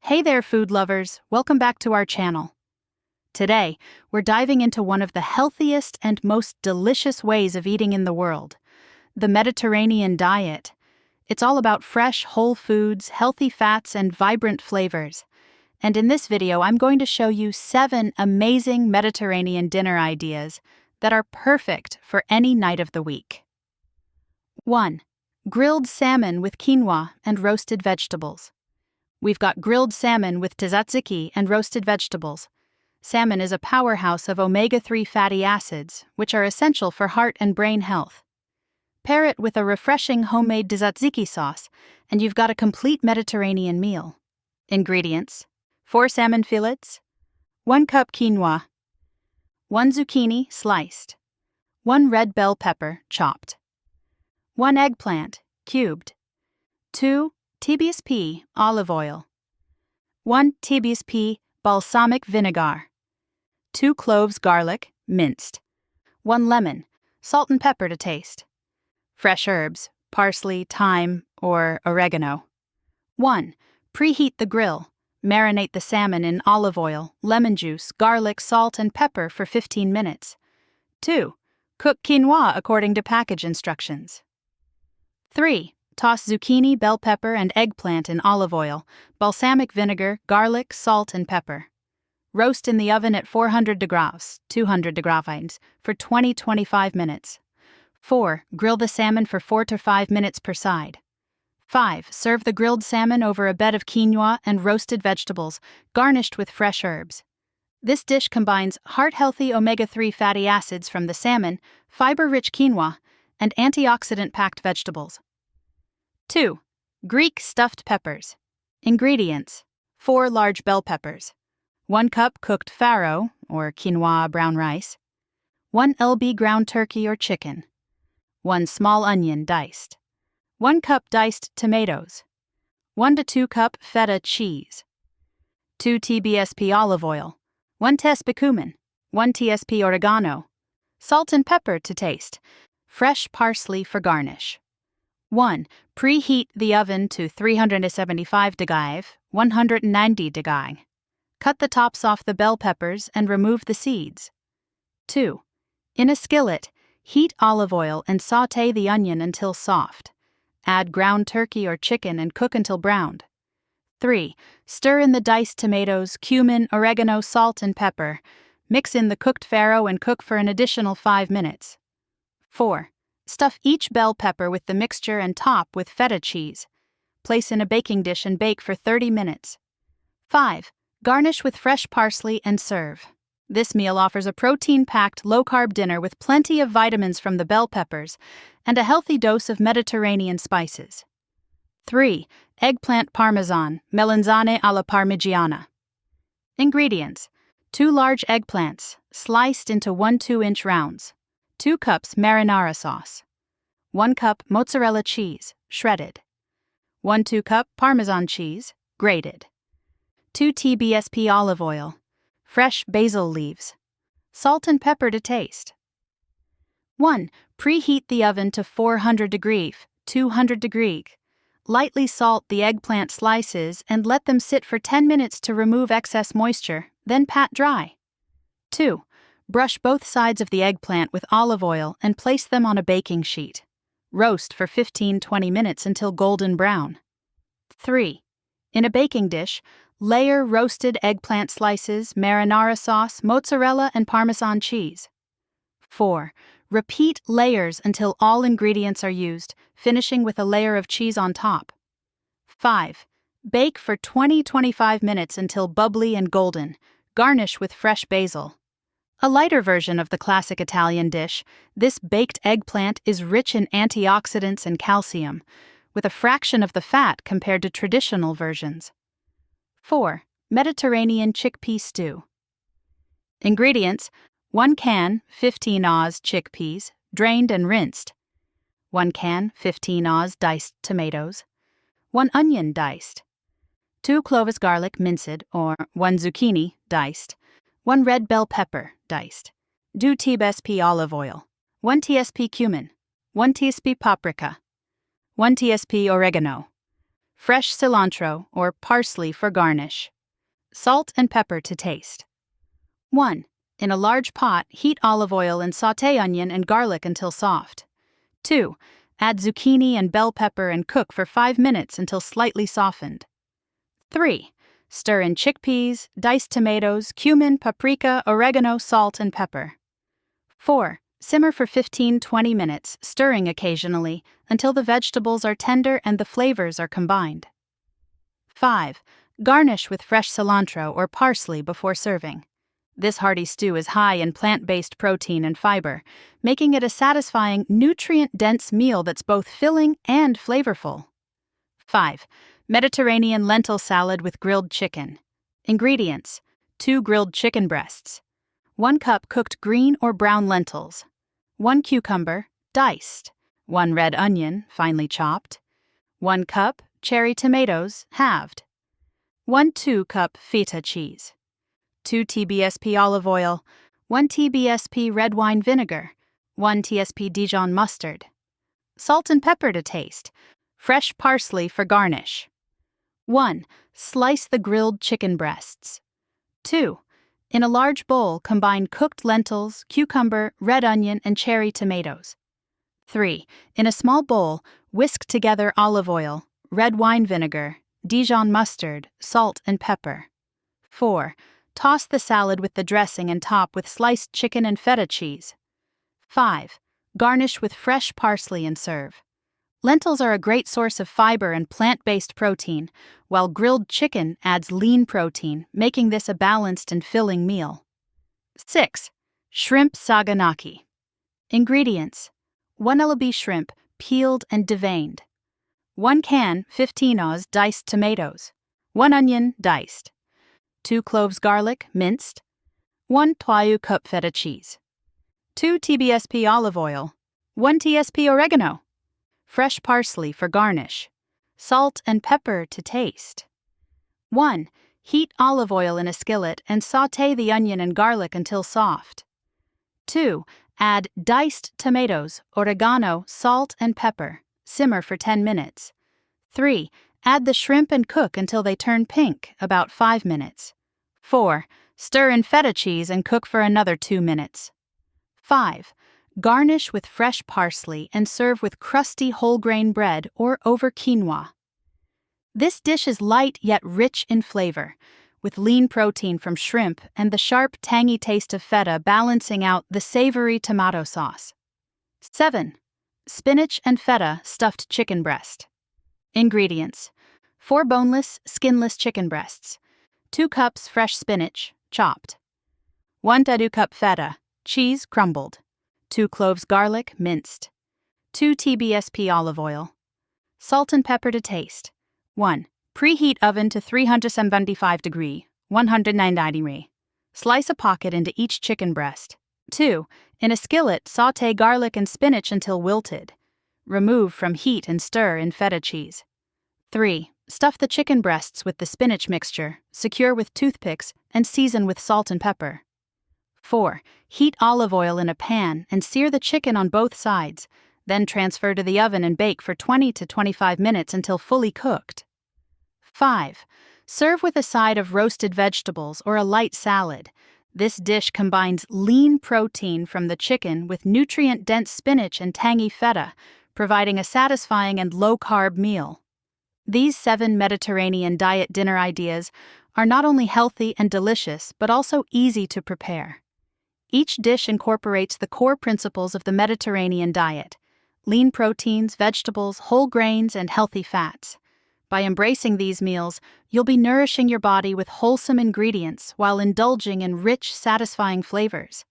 Hey there, food lovers! Welcome back to our channel. Today, we're diving into one of the healthiest and most delicious ways of eating in the world, the Mediterranean diet. It's all about fresh, whole foods, healthy fats, and vibrant flavors. And in this video, I'm going to show you 7 amazing Mediterranean dinner ideas that are perfect for any night of the week. 1. Grilled salmon with quinoa and roasted vegetables. We've got grilled salmon with tzatziki and roasted vegetables. Salmon is a powerhouse of omega-3 fatty acids, which are essential for heart and brain health. Pair it with a refreshing homemade tzatziki sauce, and you've got a complete Mediterranean meal. Ingredients: 4 salmon fillets, 1 cup quinoa, 1 zucchini sliced, 1 red bell pepper chopped, 1 eggplant cubed, 2 TBSP olive oil, 1 TBSP balsamic vinegar, 2 cloves garlic minced, 1 lemon, salt and pepper to taste, fresh herbs, parsley, thyme, or oregano. 1. Preheat the grill. Marinate the salmon in olive oil, lemon juice, garlic, salt, and pepper for 15 minutes. 2. Cook quinoa according to package instructions. 3. Toss zucchini, bell pepper, and eggplant in olive oil, balsamic vinegar, garlic, salt, and pepper. Roast in the oven at 400 degrees, 200 degrees, for 20-25 minutes. 4. Grill the salmon for 4 to 5 minutes per side. 5. Serve the grilled salmon over a bed of quinoa and roasted vegetables, garnished with fresh herbs. This dish combines heart-healthy omega-3 fatty acids from the salmon, fiber-rich quinoa, and antioxidant-packed vegetables. 2. Greek stuffed peppers. Ingredients: 4 large bell peppers, 1 cup cooked farro, or quinoa brown rice, 1 lb ground turkey or chicken, 1 small onion diced, 1 cup diced tomatoes, 1 to 2 cup feta cheese, 2 TBSP olive oil, 1 tsp cumin, 1 tsp oregano, salt and pepper to taste, fresh parsley for garnish. 1. Preheat the oven to 375 degrees, 190 degrees. Cut the tops off the bell peppers and remove the seeds. 2. In a skillet, heat olive oil and sauté the onion until soft. Add ground turkey or chicken and cook until browned. 3. Stir in the diced tomatoes, cumin, oregano, salt, and pepper. Mix in the cooked farro and cook for an additional 5 minutes. 4. Stuff each bell pepper with the mixture and top with feta cheese. Place in a baking dish and bake for 30 minutes. 5. Garnish with fresh parsley and serve. This meal offers a protein-packed, low-carb dinner with plenty of vitamins from the bell peppers and a healthy dose of Mediterranean spices. 3. Eggplant parmesan, melanzane alla parmigiana. Ingredients: 2 large eggplants, sliced into 1 2-inch rounds, 2 cups marinara sauce, 1 cup mozzarella cheese, shredded, 1 2-cup Parmesan cheese, grated, 2 TBSP olive oil, fresh basil leaves, salt and pepper to taste. 1. Preheat the oven to 400 degrees, 200 degrees. Lightly salt the eggplant slices and let them sit for 10 minutes to remove excess moisture, then pat dry. 2. Brush both sides of the eggplant with olive oil and place them on a baking sheet. Roast for 15-20 minutes until golden brown. 3. In a baking dish, layer roasted eggplant slices, marinara sauce, mozzarella, and Parmesan cheese. 4. Repeat layers until all ingredients are used, finishing with a layer of cheese on top. 5. Bake for 20-25 minutes until bubbly and golden. Garnish with fresh basil. A lighter version of the classic Italian dish, this baked eggplant is rich in antioxidants and calcium, with a fraction of the fat compared to traditional versions. 4. Mediterranean chickpea stew. Ingredients: 1 can 15 oz chickpeas, drained and rinsed, 1 can 15 oz diced tomatoes, 1 onion diced, 2 cloves garlic minced or 1 zucchini diced, 1 red bell pepper diced, 2 TBSP olive oil, 1 TSP cumin, 1 TSP paprika, 1 TSP oregano, fresh cilantro or parsley for garnish. Salt and pepper to taste. 1. In a large pot, heat olive oil and sauté onion and garlic until soft. 2. Add zucchini and bell pepper and cook for 5 minutes until slightly softened. 3. Stir in chickpeas, diced tomatoes, cumin, paprika, oregano, salt, and pepper. 4. Simmer for 15-20 minutes, stirring occasionally, until the vegetables are tender and the flavors are combined. 5. Garnish with fresh cilantro or parsley before serving. This hearty stew is high in plant-based protein and fiber, making it a satisfying, nutrient-dense meal that's both filling and flavorful. 5. Mediterranean lentil salad with grilled chicken. Ingredients: 2 grilled chicken breasts, 1 cup cooked green or brown lentils, 1 cucumber, diced, 1 red onion, finely chopped, 1 cup cherry tomatoes, halved, 1 2-cup feta cheese, 2 TBSP olive oil, 1 TBSP red wine vinegar, 1 TSP Dijon mustard. Salt and pepper to taste. Fresh parsley for garnish. 1. Slice the grilled chicken breasts. 2. In a large bowl, combine cooked lentils, cucumber, red onion, and cherry tomatoes. 3. In a small bowl, whisk together olive oil, red wine vinegar, Dijon mustard, salt, and pepper. 4. Toss the salad with the dressing and top with sliced chicken and feta cheese. 5. Garnish with fresh parsley and serve. Lentils are a great source of fiber and plant-based protein, while grilled chicken adds lean protein, making this a balanced and filling meal. 6. Shrimp saganaki. Ingredients: 1 ellaby shrimp, peeled and deveined, 1 can 15 oz diced tomatoes, 1 onion, diced, 2 cloves garlic, minced, 1 3-cup feta cheese, 2 TBSP olive oil, 1 TSP oregano, fresh parsley for garnish, salt and pepper to taste. 1. Heat olive oil in a skillet and sauté the onion and garlic until soft. 2. Add diced tomatoes, oregano, salt, and pepper. Simmer for 10 minutes. 3. Add the shrimp and cook until they turn pink, about 5 minutes. 4. Stir in feta cheese and cook for another 2 minutes. 5. Garnish with fresh parsley and serve with crusty whole grain bread or over quinoa. This dish is light yet rich in flavor, with lean protein from shrimp and the sharp, tangy taste of feta balancing out the savory tomato sauce. 7. Spinach and feta stuffed chicken breast. Ingredients: 4 boneless, skinless chicken breasts, 2 cups fresh spinach, chopped, 1 2-cup feta, cheese crumbled, 2 cloves garlic, minced, 2 TBSP olive oil, salt and pepper to taste. 1. Preheat oven to 375 degree, 190 degree. Slice a pocket into each chicken breast. 2. In a skillet, sauté garlic and spinach until wilted. Remove from heat and stir in feta cheese. 3. Stuff the chicken breasts with the spinach mixture, secure with toothpicks, and season with salt and pepper. 4. Heat olive oil in a pan and sear the chicken on both sides, then transfer to the oven and bake for 20 to 25 minutes until fully cooked. 5. Serve with a side of roasted vegetables or a light salad. This dish combines lean protein from the chicken with nutrient-dense spinach and tangy feta, providing a satisfying and low-carb meal. These 7 Mediterranean diet dinner ideas are not only healthy and delicious, but also easy to prepare. Each dish incorporates the core principles of the Mediterranean diet: lean proteins, vegetables, whole grains, and healthy fats. By embracing these meals, you'll be nourishing your body with wholesome ingredients while indulging in rich, satisfying flavors.